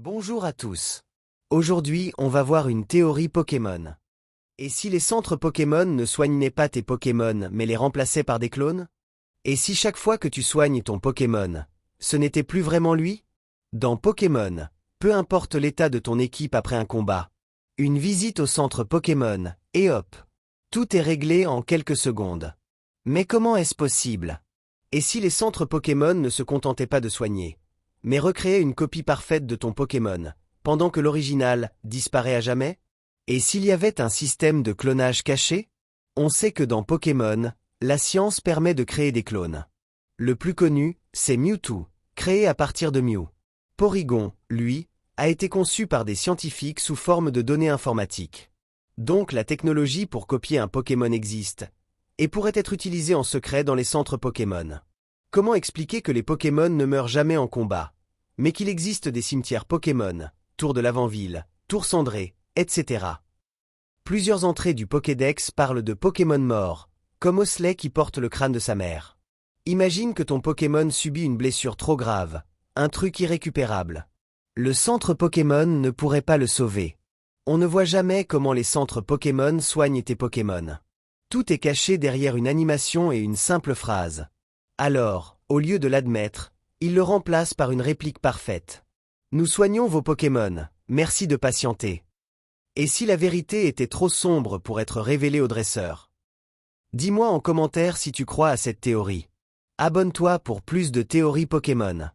Bonjour à tous. Aujourd'hui, on va voir une théorie Pokémon. Et si les centres Pokémon ne soignaient pas tes Pokémon mais les remplaçaient par des clones? Et si chaque fois que tu soignes ton Pokémon, ce n'était plus vraiment lui? Dans Pokémon, peu importe l'état de ton équipe après un combat, une visite au centre Pokémon, et hop, tout est réglé en quelques secondes. Mais comment est-ce possible? Et si les centres Pokémon ne se contentaient pas de soigner, mais recréer une copie parfaite de ton Pokémon, pendant que l'original disparaît à jamais? Et s'il y avait un système de clonage caché? On sait que dans Pokémon, la science permet de créer des clones. Le plus connu, c'est Mewtwo, créé à partir de Mew. Porygon, lui, a été conçu par des scientifiques sous forme de données informatiques. Donc la technologie pour copier un Pokémon existe, et pourrait être utilisée en secret dans les centres Pokémon. Comment expliquer que les Pokémon ne meurent jamais en combat, mais qu'il existe des cimetières Pokémon, Tour de l'Avant-Ville, Tour Cendrée, etc. Plusieurs entrées du Pokédex parlent de Pokémon morts, comme Osley qui porte le crâne de sa mère. Imagine que ton Pokémon subit une blessure trop grave, un truc irrécupérable. Le centre Pokémon ne pourrait pas le sauver. On ne voit jamais comment les centres Pokémon soignent tes Pokémon. Tout est caché derrière une animation et une simple phrase. Alors, au lieu de l'admettre, il le remplace par une réplique parfaite. Nous soignons vos Pokémon, merci de patienter. Et si la vérité était trop sombre pour être révélée au dresseur? Dis-moi en commentaire si tu crois à cette théorie. Abonne-toi pour plus de théories Pokémon.